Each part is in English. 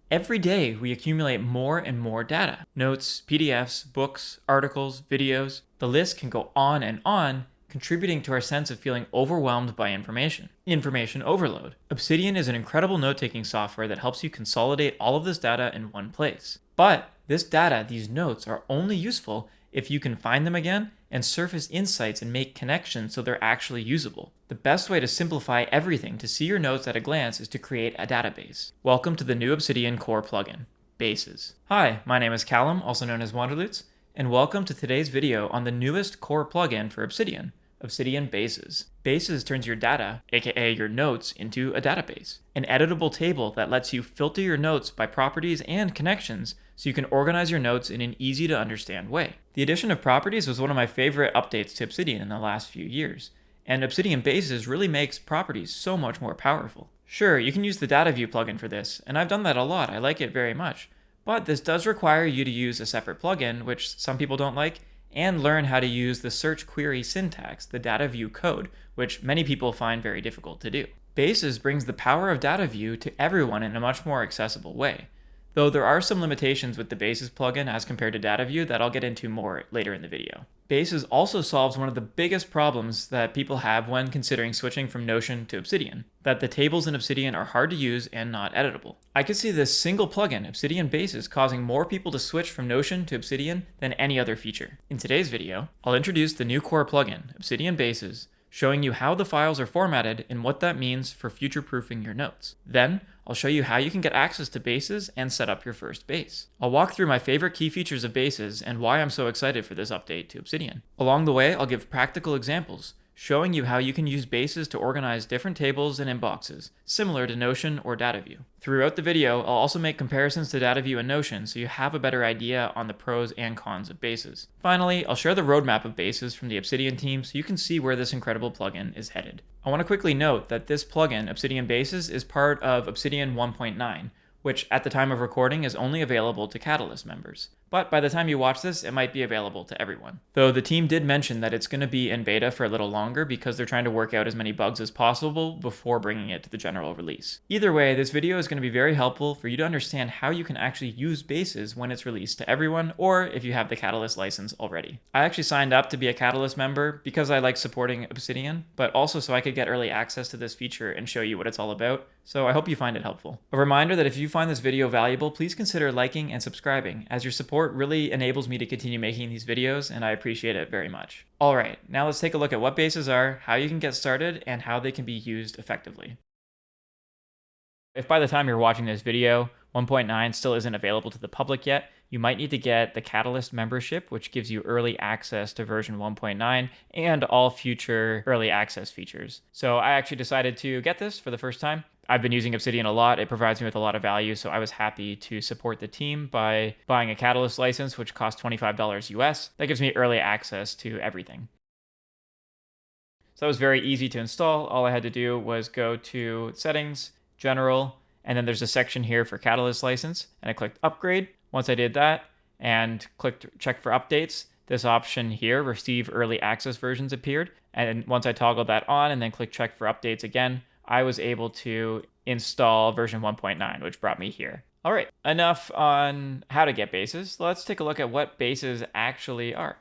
Every day, we accumulate more and more data. Notes, PDFs, books, articles, videos. The list can go on, contributing to our sense of feeling overwhelmed by information. Information overload. Obsidian is an incredible note-taking software that helps you consolidate all of this data in one place. But this data, these notes, are only useful if you can find them again and surface insights and make connections so they're actually usable. The best way to simplify everything to see your notes at a glance is to create a database. Welcome to the new Obsidian core plugin, Bases. Hi, my name is Callum, also known as Wanderloots, and welcome to today's video on the newest core plugin for Obsidian, Obsidian Bases. Bases turns your data, aka your notes, into a database. An editable table that lets you filter your notes by properties and connections so you can organize your notes in an easy to understand way. The addition of properties was one of my favorite updates to Obsidian in the last few years, and Obsidian Bases really makes properties so much more powerful. Sure, you can use the Dataview plugin for this, and I've done that a lot, I like it very much, but this does require you to use a separate plugin, which some people don't like, and learn how to use the search query syntax, the Dataview code, which many people find very difficult to do. Bases brings the power of Dataview to everyone in a much more accessible way, though there are some limitations with the Bases plugin as compared to Dataview that I'll get into more later in the video. Bases also solves one of the biggest problems that people have when considering switching from Notion to Obsidian, that the tables in Obsidian are hard to use and not editable. I could see this single plugin, Obsidian Bases, causing more people to switch from Notion to Obsidian than any other feature. In today's video, I'll introduce the new core plugin, Obsidian Bases, showing you how the files are formatted and what that means for future-proofing your notes. Then, I'll show you how you can get access to Bases and set up your first base. I'll walk through my favorite key features of Bases and why I'm so excited for this update to Obsidian. Along the way, I'll give practical examples, showing you how you can use Bases to organize different tables and inboxes, similar to Notion or Dataview. Throughout the video, I'll also make comparisons to Dataview and Notion so you have a better idea on the pros and cons of Bases. Finally, I'll share the roadmap of Bases from the Obsidian team so you can see where this incredible plugin is headed. I want to quickly note that this plugin, Obsidian Bases, is part of Obsidian 1.9, which at the time of recording is only available to Catalyst members. But by the time you watch this, it might be available to everyone. Though the team did mention that it's going to be in beta for a little longer because they're trying to work out as many bugs as possible before bringing it to the general release. Either way, this video is going to be very helpful for you to understand how you can actually use Bases when it's released to everyone, or if you have the Catalyst license already. I actually signed up to be a Catalyst member because I like supporting Obsidian, but also so I could get early access to this feature and show you what it's all about, so I hope you find it helpful. A reminder that if you find this video valuable, please consider liking and subscribing, as your support really enables me to continue making these videos, and I appreciate it very much. Alright, now let's take a look at what Bases are, how you can get started, and how they can be used effectively. If by the time you're watching this video, 1.9 still isn't available to the public yet, you might need to get the Catalyst membership, which gives you early access to version 1.9 and all future early access features. So I actually decided to get this for the first time. I've been using Obsidian a lot. It provides me with a lot of value, so I was happy to support the team by buying a Catalyst license, which costs $25 US. That gives me early access to everything. So that was very easy to install. All I had to do was go to Settings, General, and then there's a section here for Catalyst license, and I clicked Upgrade. Once I did that and clicked Check for Updates, this option here, Receive Early Access Versions, appeared. And once I toggled that on and then clicked Check for Updates again, I was able to install version 1.9, which brought me here. All right, enough on how to get Bases. Let's take a look at what Bases actually are.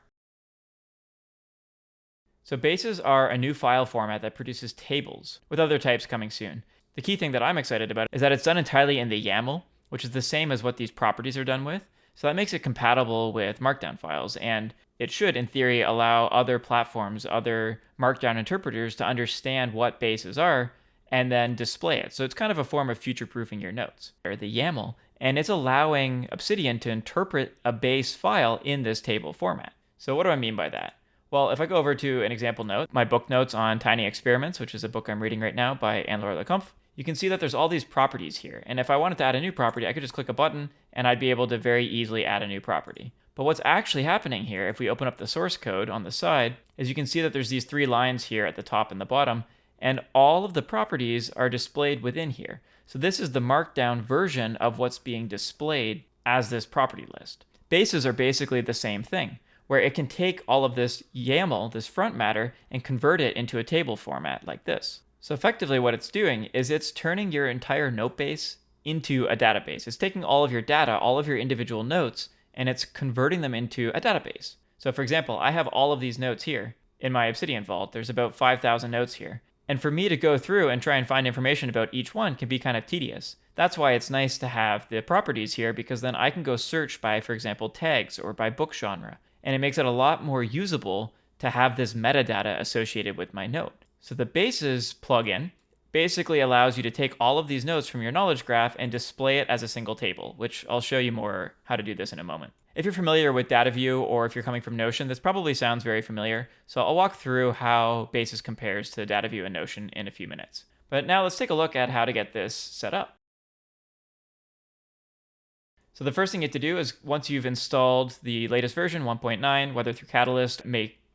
So Bases are a new file format that produces tables, with other types coming soon. The key thing that I'm excited about is that it's done entirely in the YAML, which is the same as what these properties are done with. So that makes it compatible with Markdown files, and it should, in theory, allow other platforms, other Markdown interpreters to understand what Bases are and then display it. So it's kind of a form of future-proofing your notes, or the YAML, and it's allowing Obsidian to interpret a base file in this table format. So what do I mean by that? Well, if I go over to an example note, my book notes on Tiny Experiments, which is a book I'm reading right now by Anne-Laure Lecomte, you can see that there's all these properties here. And if I wanted to add a new property, I could just click a button and I'd be able to very easily add a new property. But what's actually happening here, if we open up the source code on the side, is you can see that there's these three lines here at the top and the bottom, and all of the properties are displayed within here. So this is the markdown version of what's being displayed as this property list. Bases are basically the same thing, where it can take all of this YAML, this front matter, and convert it into a table format like this. So effectively what it's doing is it's turning your entire note base into a database. It's taking all of your data, all of your individual notes, and it's converting them into a database. So for example, I have all of these notes here in my Obsidian vault. There's about 5,000 notes here. And for me to go through and try and find information about each one can be kind of tedious. That's why it's nice to have the properties here, because then I can go search by, for example, tags or by book genre. And it makes it a lot more usable to have this metadata associated with my note. So the Bases plugin basically allows you to take all of these notes from your knowledge graph and display it as a single table, which I'll show you more how to do this in a moment. If you're familiar with Dataview, or if you're coming from Notion, this probably sounds very familiar. So I'll walk through how Bases compares to Dataview and Notion in a few minutes. But now let's take a look at how to get this set up. So the first thing you have to do is, once you've installed the latest version, 1.9, whether through Catalyst,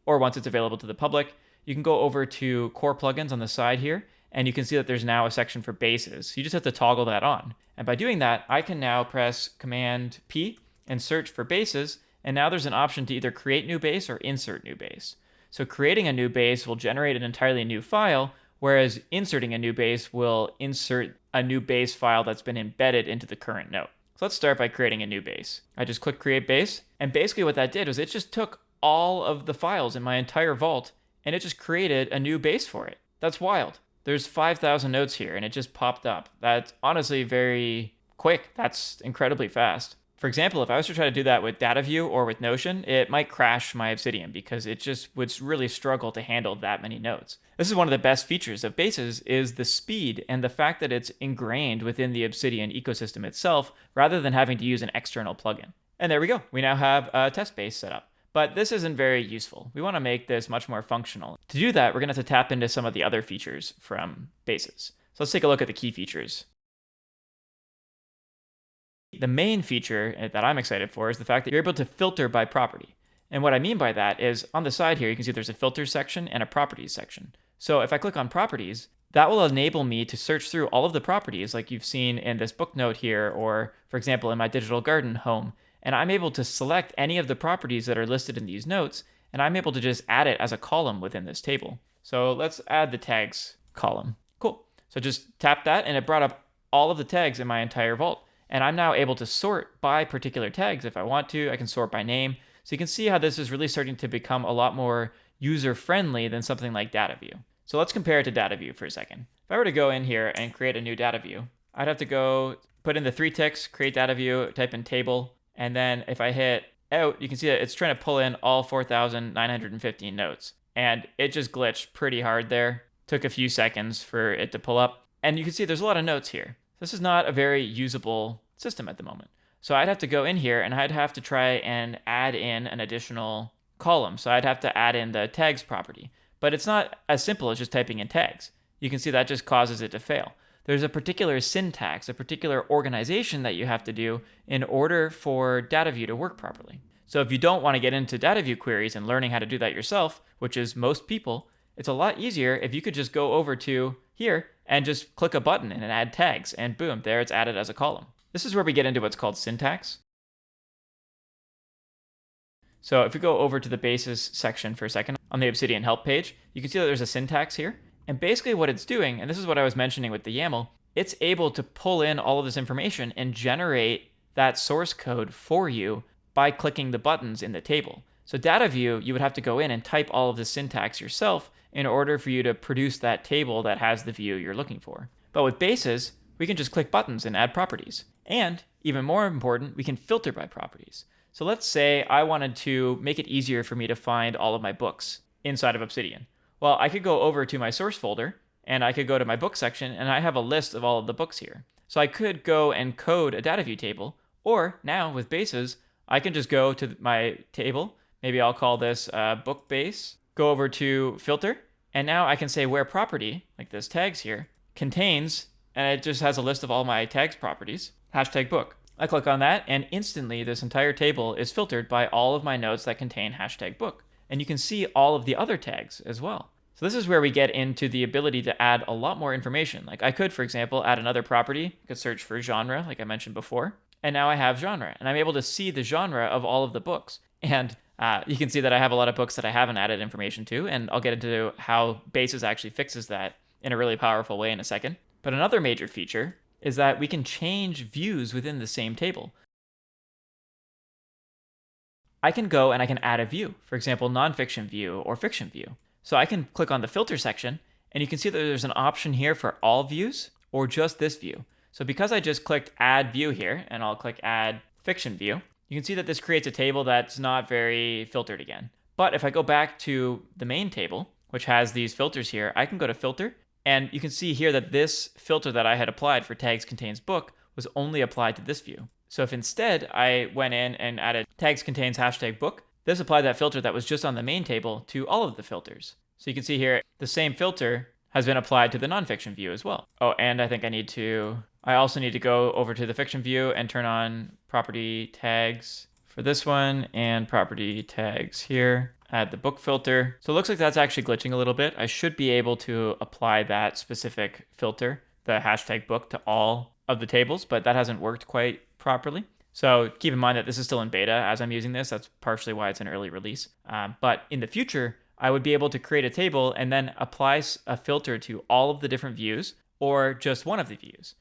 or once it's available to the public, you can go over to Core Plugins on the side here, and you can see that there's now a section for Bases. So you just have to toggle that on. And by doing that, I can now press Command P and search for Bases, and now there's an option to either create new base or insert new base. So creating a new base will generate an entirely new file, whereas inserting a new base will insert a new base file that's been embedded into the current note. So let's start by creating a new base. I just click Create Base, and basically what that did was it just took all of the files in my entire vault, and it just created a new base for it. That's wild. There's 5,000 notes here, and it just popped up. That's honestly very quick. That's incredibly fast. For example, if I was to try to do that with Dataview or with Notion, it might crash my Obsidian because it just would really struggle to handle that many notes. This is one of the best features of Bases, is the speed and the fact that it's ingrained within the Obsidian ecosystem itself, rather than having to use an external plugin. And there we go. We now have a test base set up. But this isn't very useful. We want to make this much more functional. To do that, we're going to have to tap into some of the other features from Bases. So let's take a look at the key features. The main feature that I'm excited for is the fact that you're able to filter by property. And what I mean by that is, on the side here, you can see there's a filters section and a properties section. So if I click on properties, that will enable me to search through all of the properties like you've seen in this book note here, or for example, in my digital garden home. And I'm able to select any of the properties that are listed in these notes, and I'm able to just add it as a column within this table. So let's add the tags column. Cool. So just tap that, and it brought up all of the tags in my entire vault. And I'm now able to sort by particular tags if I want to. I can sort by name. So you can see how this is really starting to become a lot more user-friendly than something like Dataview. So let's compare it to Dataview for a second. If I were to go in here and create a new Dataview, I'd have to go put in the 3 ticks, create Dataview, type in table, and then if I hit out, you can see that it's trying to pull in all 4,915 notes. And it just glitched pretty hard there. Took a few seconds for it to pull up. And you can see there's a lot of notes here. This is not a very usable system at the moment. So I'd have to go in here and I'd have to try and add in an additional column. So I'd have to add in the tags property. But it's not as simple as just typing in tags. You can see that just causes it to fail. There's a particular syntax, a particular organization that you have to do in order for Dataview to work properly. So if you don't want to get into Dataview queries and learning how to do that yourself, which is most people, it's a lot easier if you could just go over to here and just click a button and add tags, and boom, there it's added as a column. This is where we get into what's called syntax. So if we go over to the Bases section for a second on the Obsidian help page, you can see that there's a syntax here. And basically what it's doing, and this is what I was mentioning with the YAML, it's able to pull in all of this information and generate that source code for you by clicking the buttons in the table. So Dataview, you would have to go in and type all of the syntax yourself in order for you to produce that table that has the view you're looking for. But with Bases, we can just click buttons and add properties. And even more important, we can filter by properties. So let's say I wanted to make it easier for me to find all of my books inside of Obsidian. Well, I could go over to my source folder and I could go to my book section and I have a list of all of the books here. So I could go and code a Dataview table, or now with Bases, I can just go to my table. Maybe I'll call this book base, go over to filter, and now I can say where property, like this tags here, contains, and it just has a list of all my tags properties, hashtag book. I click on that and instantly this entire table is filtered by all of my notes that contain hashtag book. And you can see all of the other tags as well. So this is where we get into the ability to add a lot more information. Like I could, for example, add another property. I could search for genre, like I mentioned before. And now I have genre, and I'm able to see the genre of all of the books. And you can see that I have a lot of books that I haven't added information to, and I'll get into how Bases actually fixes that in a really powerful way in a second. But another major feature is that we can change views within the same table. I can go and I can add a view, for example, nonfiction view or fiction view. So I can click on the filter section, and you can see that there's an option here for all views or just this view. So because I just clicked add view here, and I'll click add fiction view, you can see that this creates a table that's not very filtered again. But if I go back to the main table, which has these filters here, I can go to filter, and you can see here that this filter that I had applied for tags contains book was only applied to this view. So if instead I went in and added tags contains hashtag book, this applied that filter that was just on the main table to all of the filters. So you can see here, the same filter has been applied to the nonfiction view as well. Oh, and I think I also need to go over to the fiction view and turn on property tags for this one and property tags here. Add the book filter. So it looks like that's actually glitching a little bit. I should be able to apply that specific filter, the hashtag book, to all of the tables, but that hasn't worked quite properly. So keep in mind that this is still in beta as I'm using this. That's partially why it's an early release. But in the future, I would be able to create a table and then apply a filter to all of the different views or just one of the views.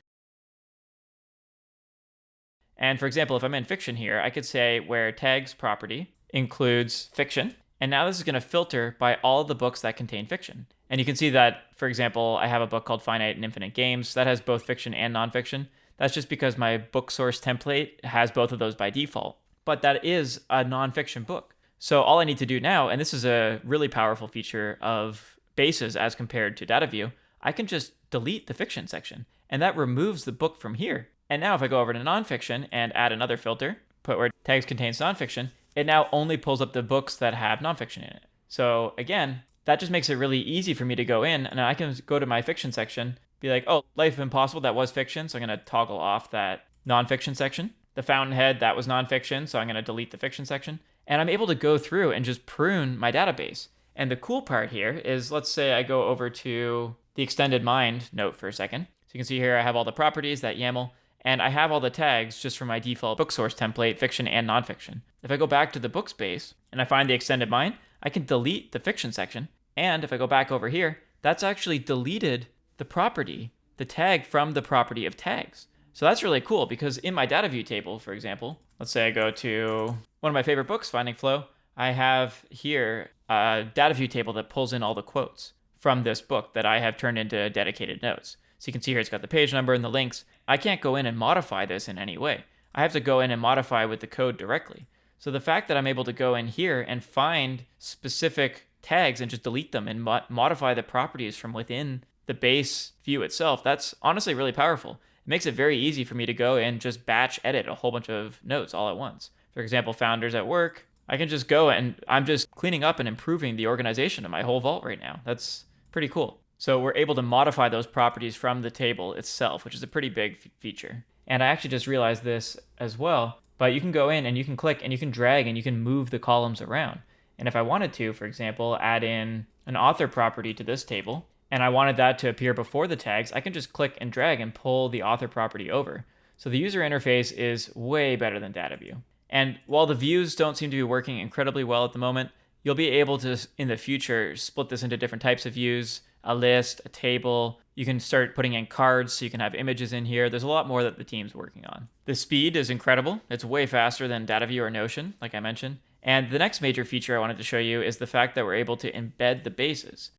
And for example, if I'm in fiction here, I could say where tags property includes fiction. And now this is going to filter by all of the books that contain fiction. And you can see that, for example, I have a book called Finite and Infinite Games that has both fiction and nonfiction. That's just because my book source template has both of those by default. But that is a nonfiction book. So all I need to do now, and this is a really powerful feature of bases as compared to Dataview, I can just delete the fiction section. And that removes the book from here. And now if I go over to nonfiction and add another filter, put where tags contains nonfiction, it now only pulls up the books that have nonfiction in it. So again, that just makes it really easy for me to go in, and I can go to my fiction section, be like, oh, Life of Impossible, that was fiction, so I'm going to toggle off that nonfiction section. The Fountainhead, that was nonfiction, so I'm going to delete the fiction section. And I'm able to go through and just prune my database. And the cool part here is, let's say I go over to the extended mind note for a second. So you can see here I have all the properties, that YAML, and I have all the tags just from my default book source template, fiction and nonfiction. If I go back to the book space and I find the extended mind, I can delete the fiction section. And if I go back over here, that's actually deleted the property, the tag from the property of tags. So that's really cool because in my Dataview table, for example, let's say I go to one of my favorite books, Finding Flow, I have here a Dataview table that pulls in all the quotes from this book that I have turned into dedicated notes. So you can see here it's got the page number and the links. I can't go in and modify this in any way. I have to go in and modify with the code directly. So the fact that I'm able to go in here and find specific tags and just delete them and modify the properties from within the base view itself, that's honestly really powerful. It makes it very easy for me to go and just batch edit a whole bunch of notes all at once. For example, founders at work, I can just go and I'm just cleaning up and improving the organization of my whole vault right now. That's pretty cool. So we're able to modify those properties from the table itself, which is a pretty big feature. And I actually just realized this as well, but you can go in and you can click and you can drag and you can move the columns around. And if I wanted to, for example, add in an author property to this table, and I wanted that to appear before the tags, I can just click and drag and pull the author property over. So the user interface is way better than Dataview. And while the views don't seem to be working incredibly well at the moment, you'll be able to, in the future, split this into different types of views, a list, a table. You can start putting in cards so you can have images in here. There's a lot more that the team's working on. The speed is incredible. It's way faster than Dataview or Notion, like I mentioned. And the next major feature I wanted to show you is the fact that we're able to embed the bases.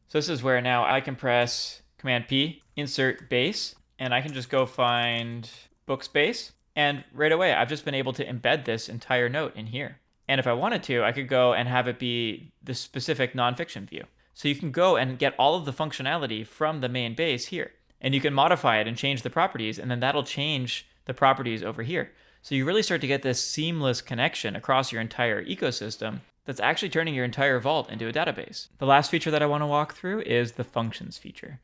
So this is where now I can press Command P, insert base, and I can just go find book space. And right away, I've just been able to embed this entire note in here. And if I wanted to, I could go and have it be the specific nonfiction view. So you can go and get all of the functionality from the main base here. And you can modify it and change the properties, and then that'll change the properties over here. So you really start to get this seamless connection across your entire ecosystem that's actually turning your entire vault into a database. The last feature that I want to walk through is the functions feature.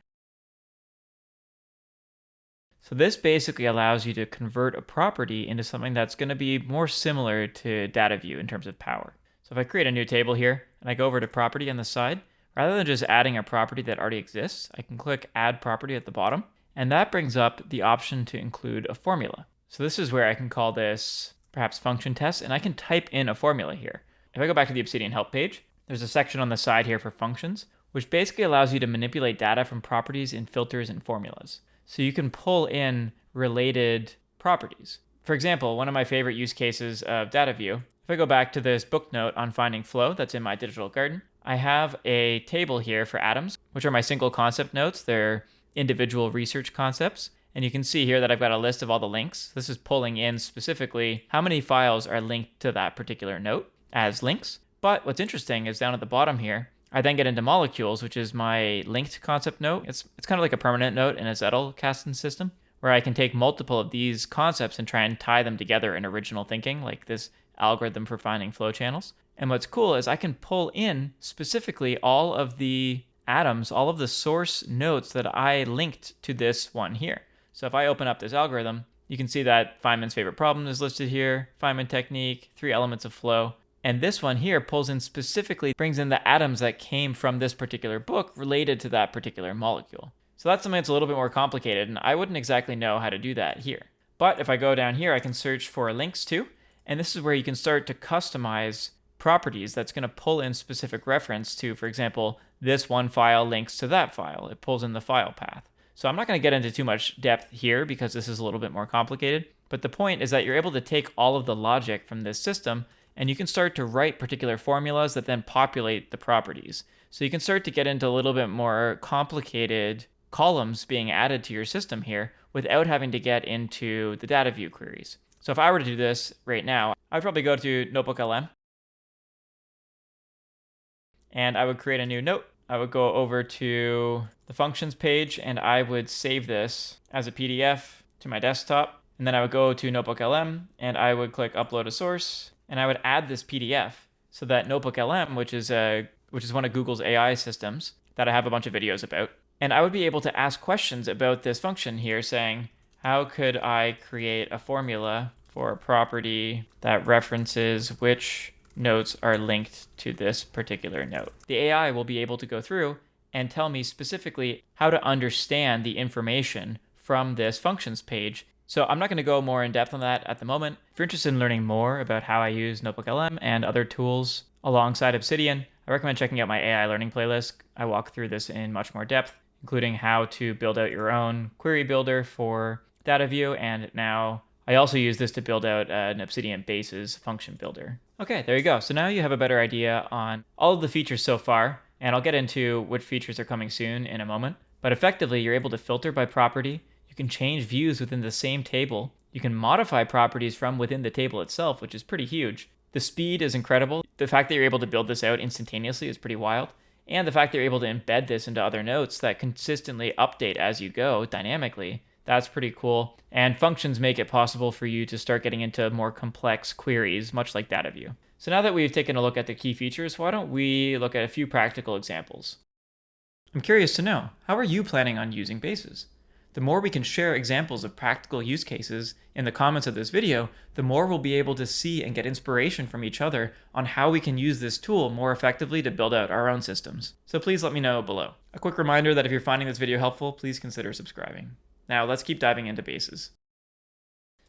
So this basically allows you to convert a property into something that's going to be more similar to Dataview in terms of power. So if I create a new table here and I go over to property on the side, rather than just adding a property that already exists, I can click add property at the bottom, and that brings up the option to include a formula. So this is where I can call this perhaps function test, and I can type in a formula here. If I go back to the Obsidian help page, there's a section on the side here for functions. which basically allows you to manipulate data from properties in filters and formulas. So you can pull in related properties. For example, one of my favorite use cases of Dataview, if I go back to this book note on finding flow that's in my digital garden, I have a table here for atoms, which are my single concept notes. They're individual research concepts. And you can see here that I've got a list of all the links. This is pulling in specifically how many files are linked to that particular note as links. But what's interesting is down at the bottom here, I then get into molecules, which is my linked concept note. It's kind of like a permanent note in a Zettelkasten system, where I can take multiple of these concepts and try and tie them together in original thinking, like this algorithm for finding flow channels. And what's cool is I can pull in specifically all of the atoms, all of the source notes that I linked to this one here. So if I open up this algorithm, you can see that Feynman's favorite problem is listed here, Feynman technique, 3 elements of flow. And this one here pulls in specifically, brings in the atoms that came from this particular book related to that particular molecule. So that's something that's a little bit more complicated, and I wouldn't exactly know how to do that here. But if I go down here, I can search for links to, and this is where you can start to customize properties that's going to pull in specific reference to, for example, this one file links to that file. It pulls in the file path. So I'm not going to get into too much depth here because this is a little bit more complicated. But the point is that you're able to take all of the logic from this system and you can start to write particular formulas that then populate the properties. So you can start to get into a little bit more complicated columns being added to your system here without having to get into the Dataview queries. So if I were to do this right now, I'd probably go to NotebookLM and I would create a new note. I would go over to the functions page and I would save this as a PDF to my desktop. And then I would go to NotebookLM and I would click upload a source and I would add this PDF so that NotebookLM, which is one of Google's AI systems that I have a bunch of videos about. And I would be able to ask questions about this function here saying, how could I create a formula for a property that references which notes are linked to this particular note? The AI will be able to go through and tell me specifically how to understand the information from this functions page. So I'm not going to go more in depth on that at the moment. If you're interested in learning more about how I use NotebookLM and other tools alongside Obsidian, I recommend checking out my AI learning playlist. I walk through this in much more depth, including how to build out your own query builder for Dataview, and now I also use this to build out an Obsidian Bases function builder. Okay, there you go. So now you have a better idea on all of the features so far, and I'll get into which features are coming soon in a moment. But effectively, you're able to filter by property. You can change views within the same table. You can modify properties from within the table itself, which is pretty huge. The speed is incredible. The fact that you're able to build this out instantaneously is pretty wild. And the fact that you're able to embed this into other notes that consistently update as you go dynamically, that's pretty cool. And functions make it possible for you to start getting into more complex queries, much like Dataview. So now that we've taken a look at the key features, why don't we look at a few practical examples? I'm curious to know, how are you planning on using bases? The more we can share examples of practical use cases in the comments of this video, the more we'll be able to see and get inspiration from each other on how we can use this tool more effectively to build out our own systems. So please let me know below. A quick reminder that if you're finding this video helpful, please consider subscribing. Now let's keep diving into bases.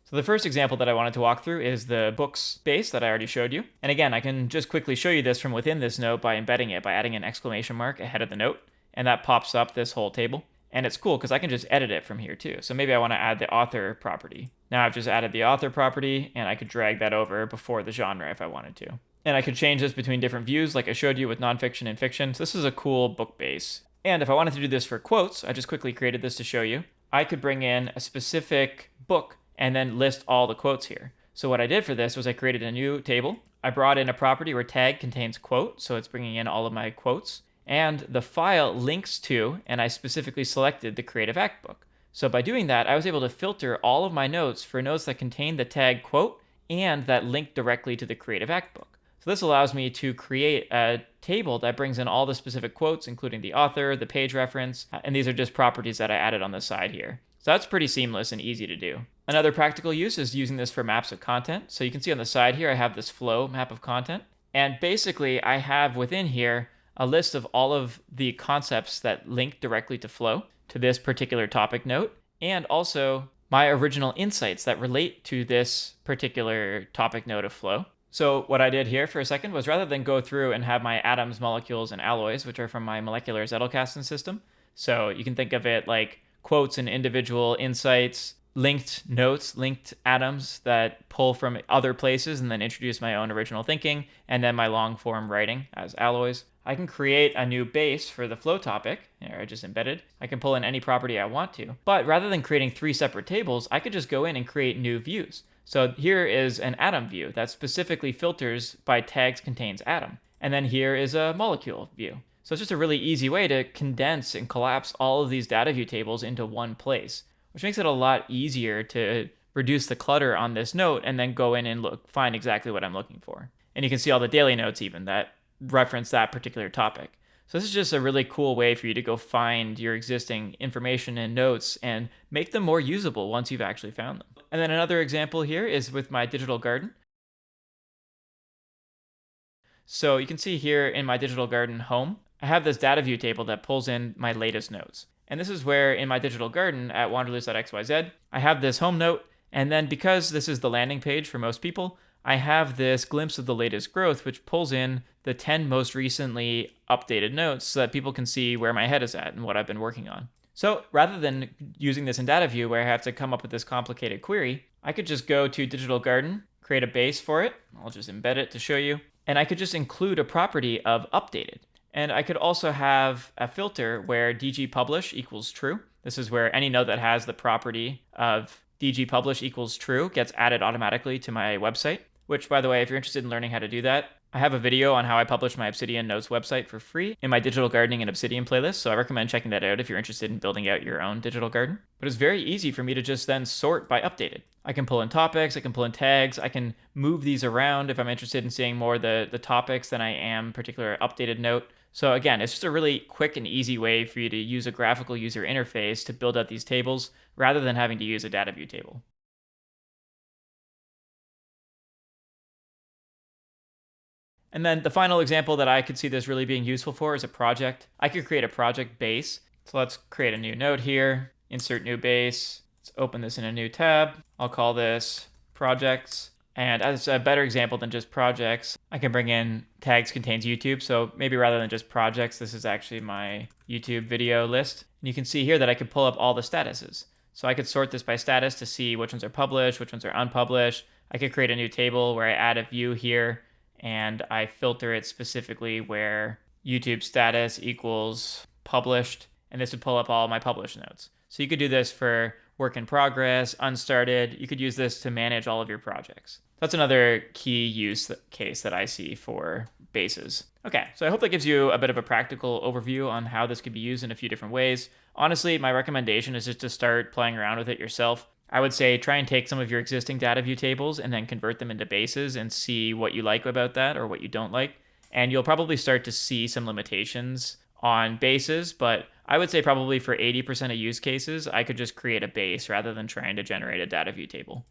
So the first example that I wanted to walk through is the books base that I already showed you. And again, I can just quickly show you this from within this note by embedding it, by adding an exclamation mark ahead of the note, and that pops up this whole table. And it's cool because I can just edit it from here too. So maybe I want to add the author property. Now I've just added the author property and I could drag that over before the genre if I wanted to. And I could change this between different views like I showed you with nonfiction and fiction. So this is a cool book base. And if I wanted to do this for quotes, I just quickly created this to show you. I could bring in a specific book and then list all the quotes here. So what I did for this was I created a new table. I brought in a property where tag contains quote. So it's bringing in all of my quotes. And the file links to, and I specifically selected the Creative Act book. So by doing that, I was able to filter all of my notes for notes that contain the tag quote and that link directly to the Creative Act book. So this allows me to create a table that brings in all the specific quotes, including the author, the page reference, and these are just properties that I added on the side here. So that's pretty seamless and easy to do. Another practical use is using this for maps of content. So you can see on the side here, I have this flow map of content. And basically, I have within here a list of all of the concepts that link directly to flow, to this particular topic note, and also my original insights that relate to this particular topic note of flow. So what I did here for a second was, rather than go through and have my atoms, molecules, and alloys, which are from my molecular Zettelkasten system, so you can think of it like quotes and individual insights, linked notes, linked atoms that pull from other places and then introduce my own original thinking, and then my long form writing as alloys. I can create a new base for the flow topic. Here, I just embedded. I can pull in any property I want to. But rather than creating 3 separate tables, I could just go in and create new views. So here is an atom view that specifically filters by tags contains atom. And then here is a molecule view. So it's just a really easy way to condense and collapse all of these Dataview tables into one place, which makes it a lot easier to reduce the clutter on this note and then go in and find exactly what I'm looking for. And you can see all the daily notes even that reference that particular topic. So this is just a really cool way for you to go find your existing information and notes and make them more usable once you've actually found them. And then another example here is with my digital garden. So you can see here in my digital garden home, I have this Dataview table that pulls in my latest notes. And this is where in my digital garden at wanderlust.xyz, I have this home note. And then because this is the landing page for most people, I have this glimpse of the latest growth, which pulls in the 10 most recently updated notes so that people can see where my head is at and what I've been working on. So rather than using this in Dataview where I have to come up with this complicated query, I could just go to Digital Garden, create a base for it. I'll just embed it to show you. And I could just include a property of updated. And I could also have a filter where dgpublish equals true. This is where any node that has the property of dgpublish equals true gets added automatically to my website, which, by the way, if you're interested in learning how to do that, I have a video on how I publish my Obsidian notes website for free in my digital gardening and Obsidian playlist, so I recommend checking that out if you're interested in building out your own digital garden. But it's very easy for me to just then sort by updated. I can pull in topics, I can pull in tags, I can move these around if I'm interested in seeing more the topics than I am particular updated note. So again, it's just a really quick and easy way for you to use a graphical user interface to build out these tables rather than having to use a Dataview table. And then the final example that I could see this really being useful for is a project. I could create a project base. So let's create a new node here, insert new base. Let's open this in a new tab. I'll call this projects. And as a better example than just projects, I can bring in tags contains YouTube. So maybe rather than just projects, this is actually my YouTube video list. And you can see here that I could pull up all the statuses. So I could sort this by status to see which ones are published, which ones are unpublished. I could create a new table where I add a view here and I filter it specifically where YouTube status equals published, and this would pull up all my published notes. So you could do this for work in progress, unstarted. You could use this to manage all of your projects. That's another key use case that I see for bases. Okay, so I hope that gives you a bit of a practical overview on how this could be used in a few different ways. Honestly, my recommendation is just to start playing around with it yourself. I would say try and take some of your existing Dataview tables and then convert them into bases and see what you like about that or what you don't like. And you'll probably start to see some limitations on bases, but I would say probably for 80% of use cases, I could just create a base rather than trying to generate a Dataview table.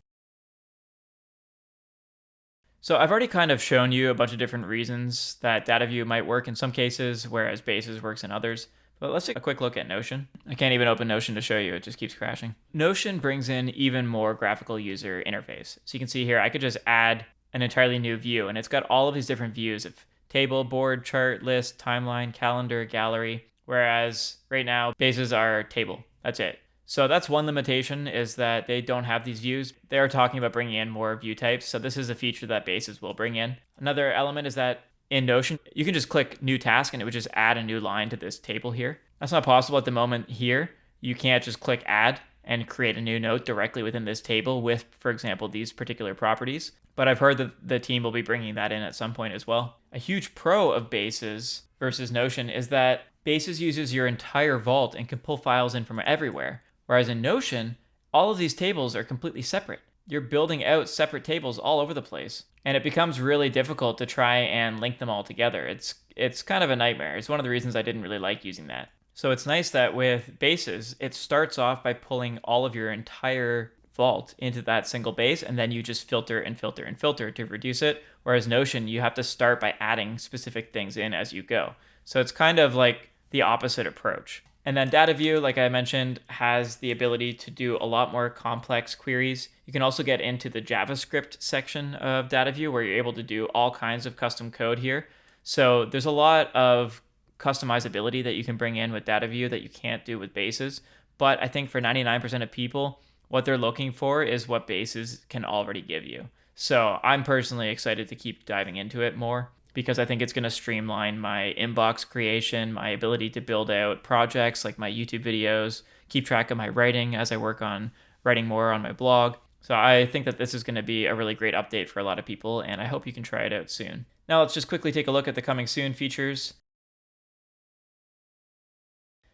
So I've already kind of shown you a bunch of different reasons that Dataview might work in some cases, whereas bases works in others. But let's take a quick look at Notion. I can't even open Notion to show you, it just keeps crashing. Notion brings in even more graphical user interface. So you can see here, I could just add an entirely new view, and it's got all of these different views of table, board, chart, list, timeline, calendar, gallery, whereas right now, bases are table. That's it. So that's one limitation, is that they don't have these views. They're talking about bringing in more view types, so this is a feature that bases will bring in. Another element is that in Notion, you can just click new task and it would just add a new line to this table here. That's not possible at the moment here. You can't just click add and create a new note directly within this table with, for example, these particular properties. But I've heard that the team will be bringing that in at some point as well. A huge pro of bases versus Notion is that bases uses your entire vault and can pull files in from everywhere. Whereas in Notion, all of these tables are completely separate. You're building out separate tables all over the place. And it becomes really difficult to try and link them all together. It's kind of a nightmare. It's one of the reasons I didn't really like using that. So it's nice that with bases, it starts off by pulling all of your entire vault into that single base, and then you just filter and filter and filter to reduce it. Whereas Notion, you have to start by adding specific things in as you go. So it's kind of like the opposite approach. And then Dataview, like I mentioned, has the ability to do a lot more complex queries. You can also get into the JavaScript section of Dataview where you're able to do all kinds of custom code here. So there's a lot of customizability that you can bring in with Dataview that you can't do with bases. But I think for 99% of people, what they're looking for is what bases can already give you. So I'm personally excited to keep diving into it more because I think it's going to streamline my inbox creation, my ability to build out projects like my YouTube videos, keep track of my writing as I work on writing more on my blog. So I think that this is going to be a really great update for a lot of people, and I hope you can try it out soon. Now let's just quickly take a look at the coming soon features.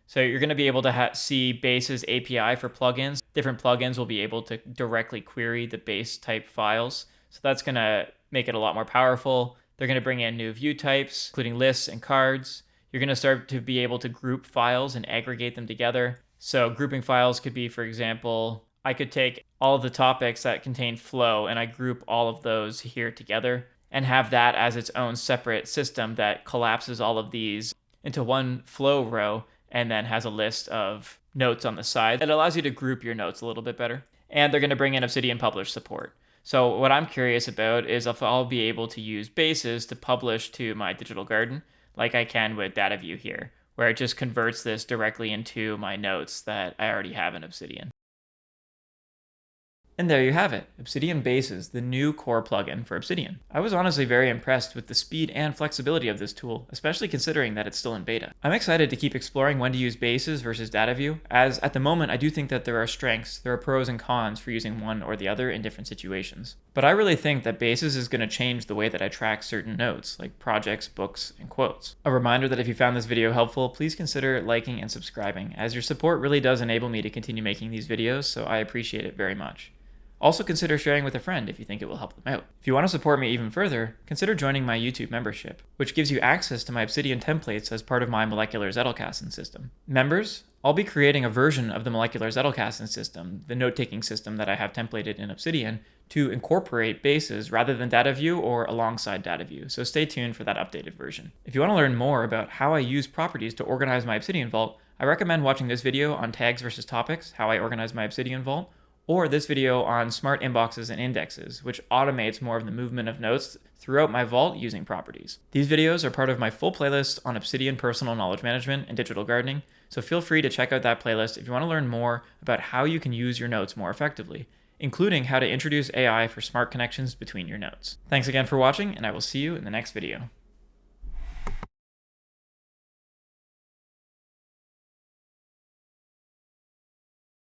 So you're going to be able to see Base's API for plugins. Different plugins will be able to directly query the Base type files. So that's going to make it a lot more powerful. They're going to bring in new view types, including lists and cards. You're going to start to be able to group files and aggregate them together. So grouping files could be, for example, I could take all of the topics that contain flow and I group all of those here together and have that as its own separate system that collapses all of these into one flow row and then has a list of notes on the side. It allows you to group your notes a little bit better. And they're going to bring in Obsidian publish support. So what I'm curious about is if I'll be able to use bases to publish to my digital garden like I can with Dataview here, where it just converts this directly into my notes that I already have in Obsidian. And there you have it, Obsidian Bases, the new core plugin for Obsidian. I was honestly very impressed with the speed and flexibility of this tool, especially considering that it's still in beta. I'm excited to keep exploring when to use Bases versus Dataview, as at the moment I do think that there are pros and cons for using one or the other in different situations. But I really think that Bases is going to change the way that I track certain notes, like projects, books, and quotes. A reminder that if you found this video helpful, please consider liking and subscribing, as your support really does enable me to continue making these videos, so I appreciate it very much. Also consider sharing with a friend if you think it will help them out. If you want to support me even further, consider joining my YouTube membership, which gives you access to my Obsidian templates as part of my molecular Zettelkasten system. Members, I'll be creating a version of the molecular Zettelkasten system, the note-taking system that I have templated in Obsidian, to incorporate bases rather than Dataview or alongside Dataview, so stay tuned for that updated version. If you want to learn more about how I use properties to organize my Obsidian Vault, I recommend watching this video on tags versus topics, how I organize my Obsidian Vault, or this video on smart inboxes and indexes, which automates more of the movement of notes throughout my vault using properties. These videos are part of my full playlist on Obsidian personal knowledge management and digital gardening, so feel free to check out that playlist if you want to learn more about how you can use your notes more effectively, including how to introduce AI for smart connections between your notes. Thanks again for watching, and I will see you in the next video.